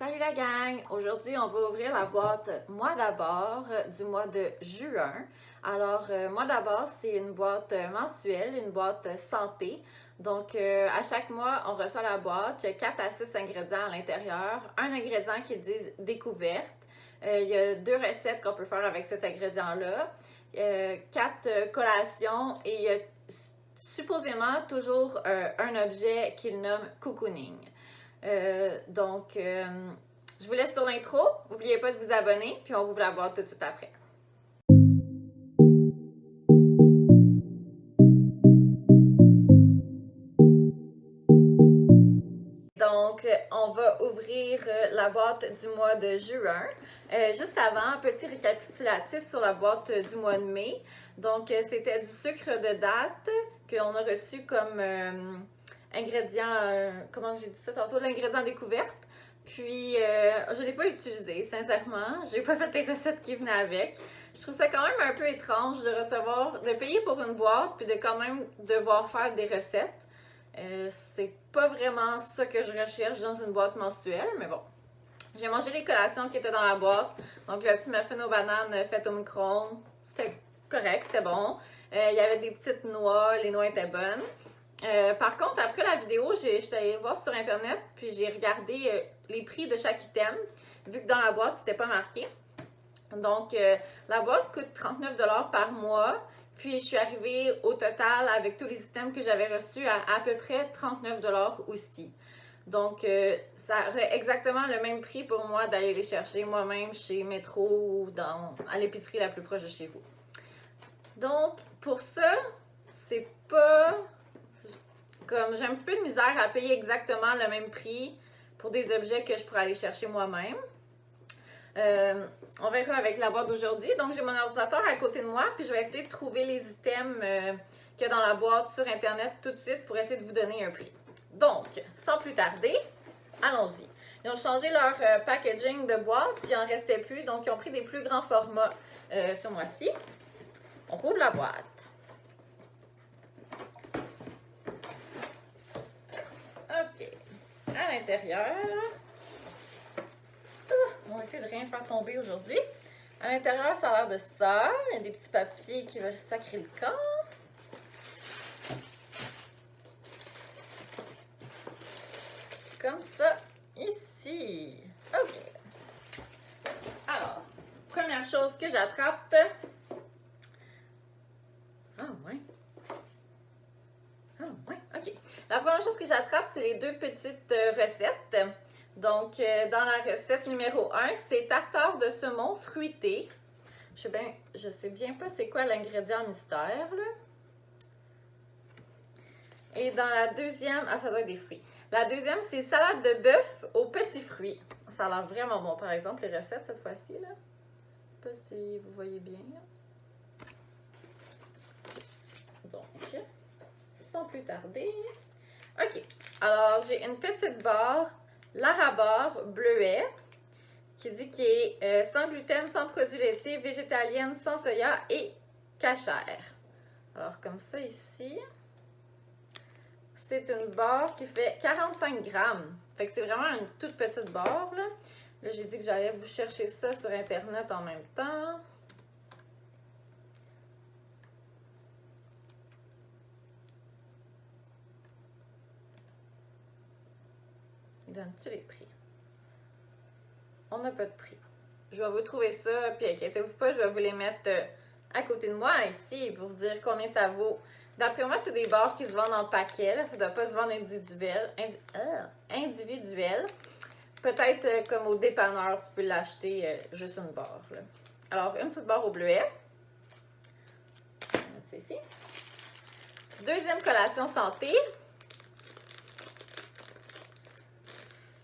Salut la gang! Aujourd'hui, on va ouvrir la boîte Moi d'abord du mois de juin. Alors, Moi d'abord, c'est une boîte mensuelle, une boîte santé. Donc, à chaque mois, on reçoit la boîte. Il y a 4 à 6 ingrédients à l'intérieur. Un ingrédient qui dit découverte. Il y a 2 recettes qu'on peut faire avec cet ingrédient-là. 4 collations et il y a supposément toujours un objet qu'il nomme cocooning. Je vous laisse sur l'intro. N'oubliez pas de vous abonner, puis on ouvre la boîte tout de suite après. Donc, on va ouvrir la boîte du mois de juin. Juste avant, petit récapitulatif sur la boîte du mois de mai. Donc, c'était du sucre de date qu'on a reçu comme ingrédient, comment j'ai dit ça tantôt, l'ingrédient découverte. Puis, je ne l'ai pas utilisé, sincèrement. Je n'ai pas fait les recettes qui venaient avec. Je trouve ça quand même un peu étrange de payer pour une boîte, puis de quand même devoir faire des recettes. C'est pas vraiment ça que je recherche dans une boîte mensuelle, mais bon. J'ai mangé les collations qui étaient dans la boîte. Donc, le petit muffin aux bananes fait au micro-ondes, c'était correct, c'était bon. Il y avait des petites noix, les noix étaient bonnes. Par contre, après la vidéo, j'étais allée voir sur Internet, puis j'ai regardé les prix de chaque item, vu que dans la boîte, c'était pas marqué. Donc, la boîte coûte 39 $ par mois. Puis, je suis arrivée au total avec tous les items que j'avais reçus à peu près 39 $ aussi. Donc, ça aurait exactement le même prix pour moi d'aller les chercher moi-même chez Métro ou à l'épicerie la plus proche de chez vous. Donc, pour ça, c'est pas... Comme j'ai un petit peu de misère à payer exactement le même prix pour des objets que je pourrais aller chercher moi-même. On verra avec la boîte d'aujourd'hui. Donc, j'ai mon ordinateur à côté de moi, puis je vais essayer de trouver les items qu'il y a dans la boîte sur Internet tout de suite pour essayer de vous donner un prix. Donc, sans plus tarder, allons-y. Ils ont changé leur packaging de boîte, il n'en restait plus, donc ils ont pris des plus grands formats ce mois-ci. On rouvre la boîte. OK. À l'intérieur... On va essayer de rien faire tomber aujourd'hui. À l'intérieur, ça a l'air de ça. Il y a des petits papiers qui veulent sacrer le camp. Comme ça, ici. OK. Alors, première chose que j'attrape. Ah, ouais. Ah, ouais. OK. La première chose que j'attrape, c'est les 2 petites recettes. Donc, dans la recette numéro 1, c'est tartare de saumon fruité. Je sais bien pas c'est quoi l'ingrédient mystère, là. Et dans la deuxième, ça doit être des fruits. La deuxième, c'est salade de bœuf aux petits fruits. Ça a l'air vraiment bon, par exemple, les recettes cette fois-ci, là. Je sais pas si vous voyez bien, là. Donc, sans plus tarder. OK. Alors, j'ai une petite barre Larabar bleuet qui dit qu'il est sans gluten, sans produits laitiers, végétalienne, sans soya et cachère. Alors, comme ça ici, c'est une barre qui fait 45 grammes. Fait que c'est vraiment une toute petite barre, là. Là, j'ai dit que j'allais vous chercher ça sur Internet en même temps. Donne-tu les prix? On n'a pas de prix. Je vais vous trouver ça, puis inquiétez-vous pas, je vais vous les mettre à côté de moi ici pour vous dire combien ça vaut. D'après moi, c'est des barres qui se vendent en paquet. Là. Ça ne doit pas se vendre individuel. Peut-être comme au dépanneur, tu peux l'acheter juste une barre. Là. Alors, une petite barre au bleuet. On va mettre ça ici. Deuxième collation santé.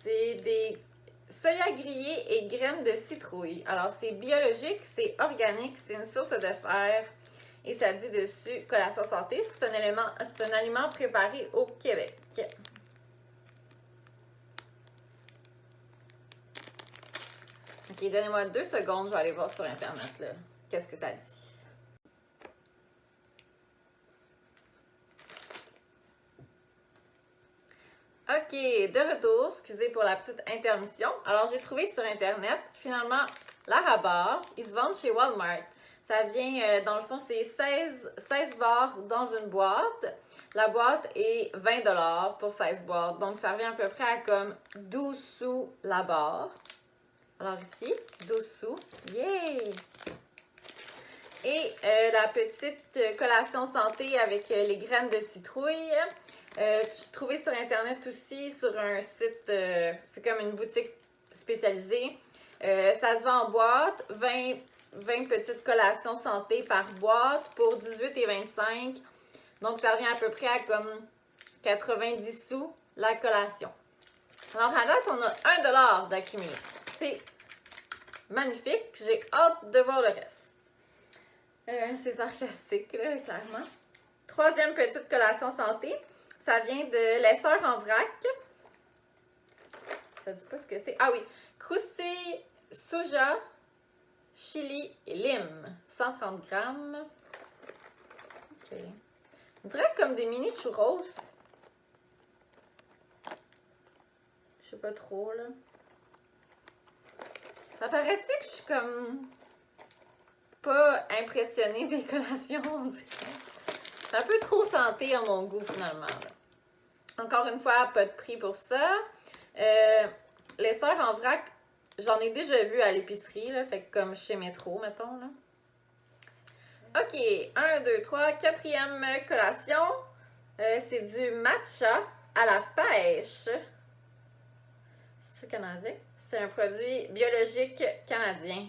C'est des soya grillé et graines de citrouille. Alors, c'est biologique, c'est organique, c'est une source de fer. Et ça dit dessus collation santé. C'est un aliment préparé au Québec. OK, donnez-moi 2 secondes, je vais aller voir sur Internet, là. Qu'est-ce que ça dit? OK, de retour, excusez pour la petite intermission. Alors, j'ai trouvé sur Internet, finalement, la rabarre. Ils se vendent chez Walmart. Ça vient, dans le fond, c'est 16 barres dans une boîte. La boîte est 20 $ pour 16 boîtes. Donc, ça revient à peu près à comme 12 sous la barre. Alors ici, 12 sous. Yay! Et la petite collation santé avec les graines de citrouille. Trouvé sur Internet aussi, sur un site, c'est comme une boutique spécialisée. Ça se vend en boîte, 20 petites collations santé par boîte pour 18,25 $. Donc, ça revient à peu près à comme 90 sous la collation. Alors, à date, on a 1 $ d'accumulé. C'est magnifique. J'ai hâte de voir le reste. C'est sarcastique, là, clairement. Troisième petite collation santé. Ça vient de Laisseur en vrac. Ça dit pas ce que c'est. Ah oui. Croustille, soja, chili et lime. 130 grammes. OK. On dirait comme des mini churros. Je sais pas trop, là. Ça paraît-tu que je suis comme pas impressionnée des collations, on dirait. C'est un peu trop santé à mon goût, finalement, là. Encore une fois, pas de prix pour ça. Les sœurs en vrac, j'en ai déjà vu à l'épicerie, là. Fait que comme chez Métro, mettons, là. OK, 1, 2, 3, quatrième collation. C'est du matcha à la pêche. C'est canadien? C'est un produit biologique canadien.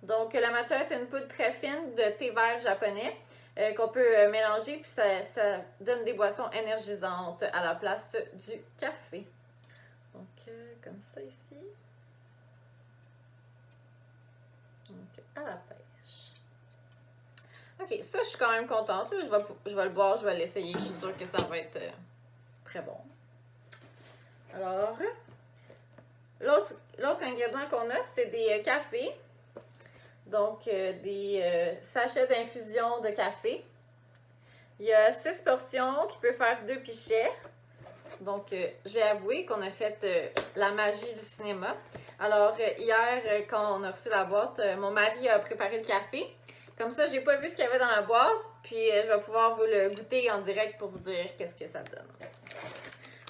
Donc, le matcha est une poudre très fine de thé vert japonais qu'on peut mélanger, puis ça donne des boissons énergisantes à la place du café. Donc, comme ça ici. Donc, à la pêche. OK, ça, je suis quand même contente. Là. Je vais le boire, je vais l'essayer. Je suis sûre que ça va être très bon. Alors, l'autre ingrédient qu'on a, c'est des cafés. Donc, des sachets d'infusion de café. Il y a 6 portions qui peuvent faire 2 pichets. Donc, je vais avouer qu'on a fait la magie du cinéma. Alors, hier, quand on a reçu la boîte, mon mari a préparé le café. Comme ça, j'ai pas vu ce qu'il y avait dans la boîte. Puis, je vais pouvoir vous le goûter en direct pour vous dire qu'est-ce que ça donne.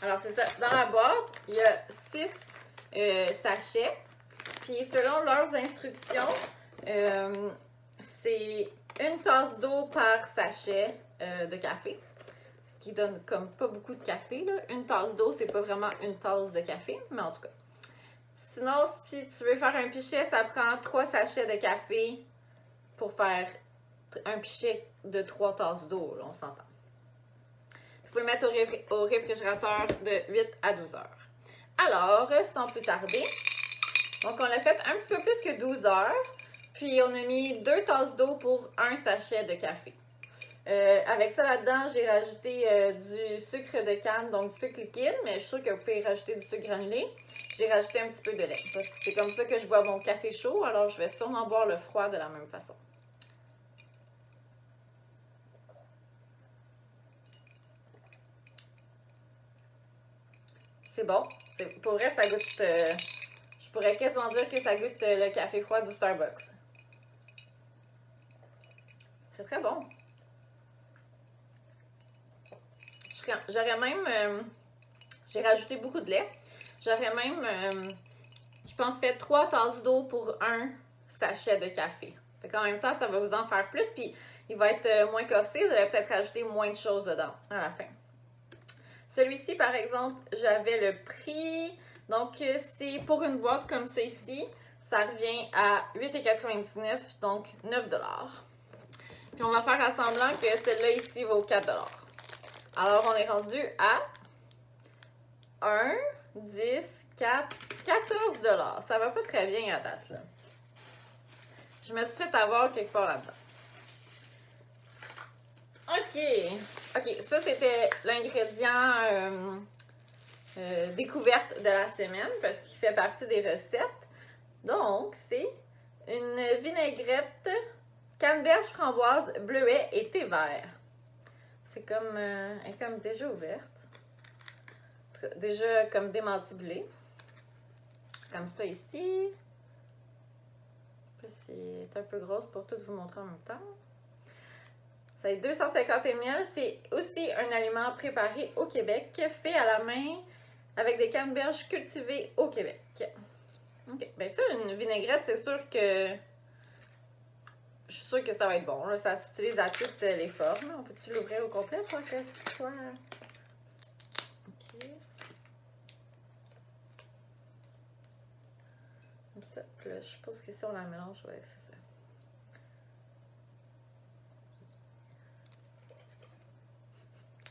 Alors, c'est ça. Dans la boîte, il y a 6 sachets. Puis, selon leurs instructions, c'est 1 tasse d'eau par sachet de café. Ce qui donne comme pas beaucoup de café, là. 1 tasse d'eau, c'est pas vraiment 1 tasse de café, mais en tout cas. Sinon, si tu veux faire un pichet, ça prend 3 sachets de café pour faire un pichet de 3 tasses d'eau, là, on s'entend. Il faut le mettre au réfrigérateur de 8 à 12 heures. Alors, sans plus tarder, donc on l'a fait un petit peu plus que 12 heures. Puis on a mis 2 tasses d'eau pour 1 sachet de café. Avec ça là-dedans, j'ai rajouté du sucre de canne, donc du sucre liquide, mais je suis sûre que vous pouvez rajouter du sucre granulé. J'ai rajouté un petit peu de lait, parce que c'est comme ça que je bois mon café chaud, alors je vais sûrement boire le froid de la même façon. C'est bon. Pour vrai, ça goûte... je pourrais quasiment dire que ça goûte le café froid du Starbucks. C'est très bon. J'aurais même... j'ai rajouté beaucoup de lait. J'aurais même, je pense, fait 3 tasses d'eau pour 1 sachet de café. Fait qu'en même temps, ça va vous en faire plus. Puis, il va être moins corsé. Vous allez peut-être rajouter moins de choses dedans à la fin. Celui-ci, par exemple, j'avais le prix. Donc, c'est pour une boîte comme celle-ci, ça revient à 8,99 $, donc 9 $. Puis, on va faire à semblant que celle-là ici vaut 4 $. Alors, on est rendu à 1, 10, 4, 14 $. Ça va pas très bien à date, là. Je me suis fait avoir quelque part là-dedans. OK, ça c'était l'ingrédient découverte de la semaine parce qu'il fait partie des recettes. Donc, c'est une vinaigrette canneberge, framboise, bleuet et thé vert. C'est comme, elle est comme déjà ouverte. tout cas, déjà comme démantibulé. Comme ça ici. C'est un peu grosse pour tout vous montrer en même temps. Ça est 250 ml. C'est aussi un aliment préparé au Québec, fait à la main avec des canneberges cultivées au Québec. Ok, bien ça, une vinaigrette, c'est sûr que je suis sûre que ça va être bon. Là. Ça s'utilise à toutes les formes. On peut-tu l'ouvrir au complet pour que ce soit... Ok. Comme ça. Puis là, je suppose que si on la mélange, ouais, c'est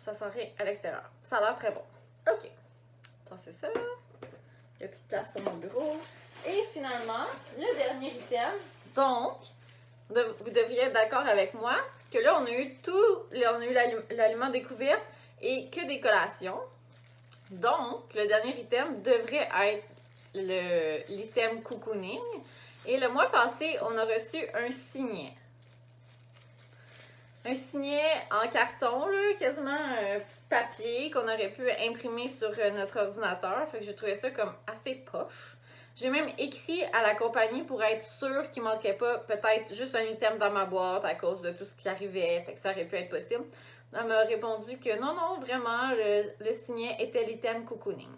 ça. Ça sent rien à l'extérieur. Ça a l'air très bon. Ok. Donc c'est ça. Il n'y a plus de place sur mon bureau. Et finalement, le dernier item. Donc, vous devriez être d'accord avec moi que là, on a eu l'aliment découvert et que des collations. Donc, le dernier item devrait être l'item cocooning. Et le mois passé, on a reçu un signet. Un signet en carton, là, quasiment papier qu'on aurait pu imprimer sur notre ordinateur. Fait que j'ai trouvé ça comme assez poche. J'ai même écrit à la compagnie pour être sûre qu'il ne manquait pas peut-être juste un item dans ma boîte à cause de tout ce qui arrivait. Fait que ça aurait pu être possible. Elle m'a répondu que non, vraiment, le signet était l'item cocooning.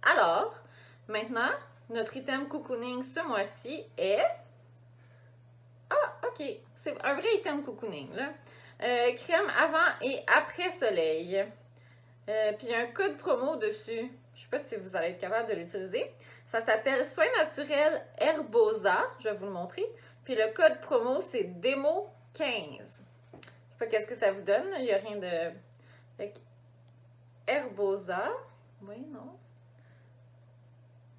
Alors, maintenant, notre item cocooning ce mois-ci est... Ah, ok. C'est un vrai item cocooning, là. Crème avant et après soleil. Puis il y a un code promo dessus. Je sais pas si vous allez être capable de l'utiliser. Ça s'appelle Soins naturels Herbosa. Je vais vous le montrer. Puis le code promo, c'est Démo 15. Je sais pas qu'est-ce que ça vous donne. Il n'y a rien de... Fait que Herbosa. Oui, non.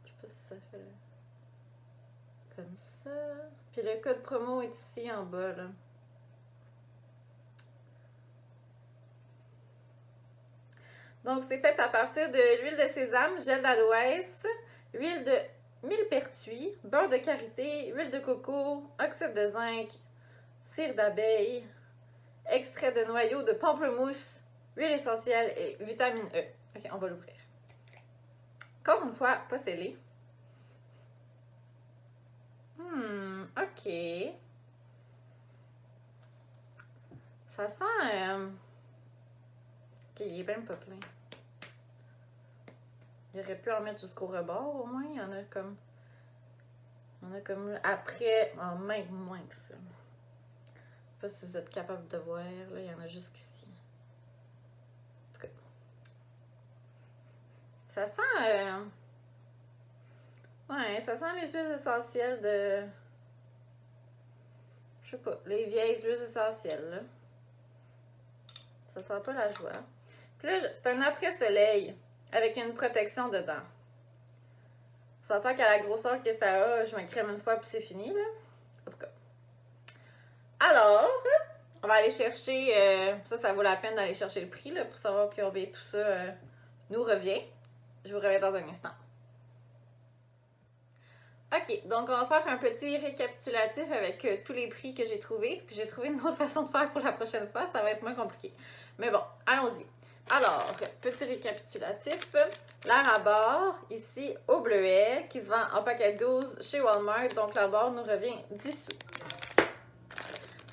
Je sais pas si ça fait... Comme ça. Puis le code promo est ici en bas, là. Donc, c'est fait à partir de l'huile de sésame, gel d'aloès, huile de millepertuis, beurre de karité, huile de coco, oxyde de zinc, cire d'abeille, extrait de noyau de pamplemousse, huile essentielle et vitamine E. Ok, on va l'ouvrir. Encore une fois, pas scellé. Ok. Ça sent... Ok, il est même pas plein. Il aurait pu en mettre jusqu'au rebord, au moins. Il y en a comme... après, même moins que ça. Je sais pas si vous êtes capable de voir. Là, il y en a jusqu'ici. En tout cas. Ça sent... Ouais, ça sent les huiles essentielles de... Je sais pas, les vieilles huiles essentielles, là. Ça sent pas la joie. Puis là, c'est un après-soleil avec une protection dedans. On s'entend qu'à la grosseur que ça a, je me crème une fois puis c'est fini, là. En tout cas. Alors, on va aller chercher... ça vaut la peine d'aller chercher le prix, là, pour savoir combien tout ça nous revient. Je vous reviens dans un instant. Ok, donc on va faire un petit récapitulatif avec tous les prix que j'ai trouvés. Puis j'ai trouvé une autre façon de faire pour la prochaine fois, ça va être moins compliqué. Mais bon, allons-y. Alors, petit récapitulatif. L'air à bord, ici, au bleuet, qui se vend en paquet 12 chez Walmart. Donc la barre nous revient 10 sous.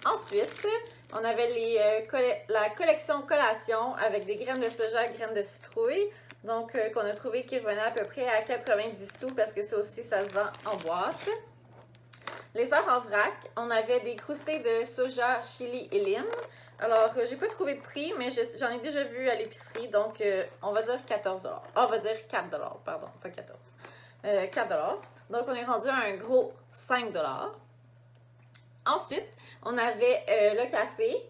Ensuite, on avait la collection collation avec des graines de soja, graines de citrouille. Donc, qu'on a trouvé qui revenait à peu près à 90 sous parce que ça aussi, ça se vend en boîte. Les sœurs en vrac, on avait des croustilles de soja, chili et lime. Alors, j'ai pas trouvé de prix, mais j'en ai déjà vu à l'épicerie. Donc, on va dire 14 $. On va dire 4 $, pardon, pas 14. 4 $. Donc, on est rendu à un gros 5 $. Ensuite, on avait le café.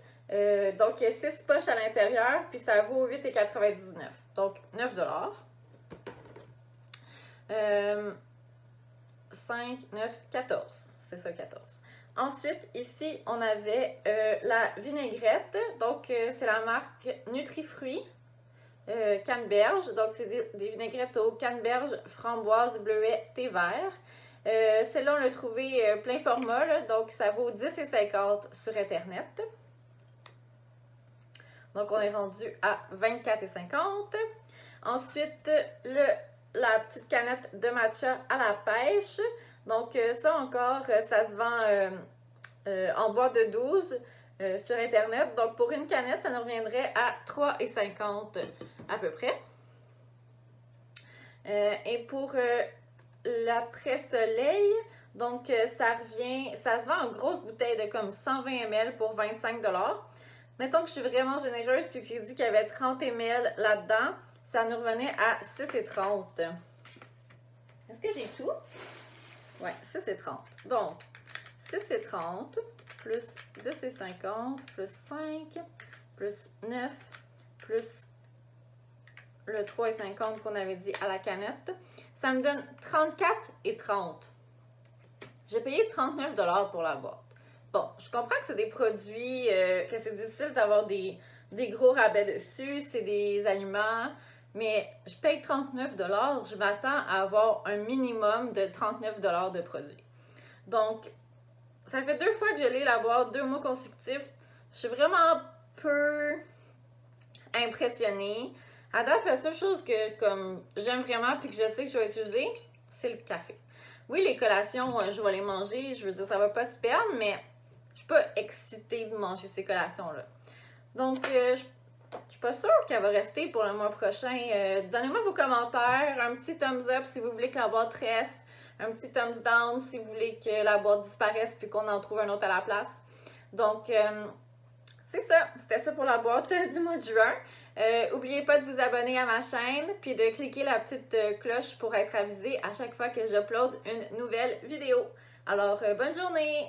Donc, 6 poches à l'intérieur, puis ça vaut 8,99 $. Donc, 9 $. 5, 9, 14. C'est ça, 14. Ensuite, ici, on avait la vinaigrette. Donc, c'est la marque Nutrifruits Canneberge. Donc, c'est des vinaigrettes aux canneberges, framboise, bleuet, thé vert. Celle-là, on l'a trouvé plein format. Là, donc, ça vaut 10,50 $ sur Internet. Donc, on est rendu à 24,50 $. Ensuite, la petite canette de matcha à la pêche. Donc, ça encore, ça se vend en boîte de 12 sur Internet. Donc, pour une canette, ça nous reviendrait à 3,50 à peu près. Et pour l'après-soleil, donc ça se vend en grosse bouteille de comme 120 ml pour 25 $. Mettons que je suis vraiment généreuse puis que j'ai dit qu'il y avait 30 ml là-dedans, ça nous revenait à 6,30 $. Est-ce que j'ai tout? Ouais, 6,30 $. Donc, 6,30 $ plus 10,50 + plus 5 plus 9 plus le 3,50 qu'on avait dit à la canette, ça me donne 34,30 $. J'ai payé 39 $ pour la boîte. Bon, je comprends que c'est des produits, que c'est difficile d'avoir des gros rabais dessus, c'est des aliments, mais je paye 39 $, je m'attends à avoir un minimum de 39 $ de produits. Donc, ça fait 2 fois que je lis la boîte, 2 mois consécutifs. Je suis vraiment peu impressionnée. À date, la seule chose que comme j'aime vraiment et que je sais que je vais utiliser, c'est le café. Oui, les collations, je vais les manger, je veux dire, ça va pas se perdre, mais je suis pas excitée de manger ces collations-là. Donc, je suis pas sûre qu'elle va rester pour le mois prochain. Donnez-moi vos commentaires, un petit thumbs up si vous voulez que la boîte reste, un petit thumbs down si vous voulez que la boîte disparaisse puis qu'on en trouve un autre à la place. Donc, c'est ça. C'était ça pour la boîte du mois de juin. N'oubliez pas de vous abonner à ma chaîne puis de cliquer la petite cloche pour être avisé à chaque fois que j'upload une nouvelle vidéo. Alors, bonne journée!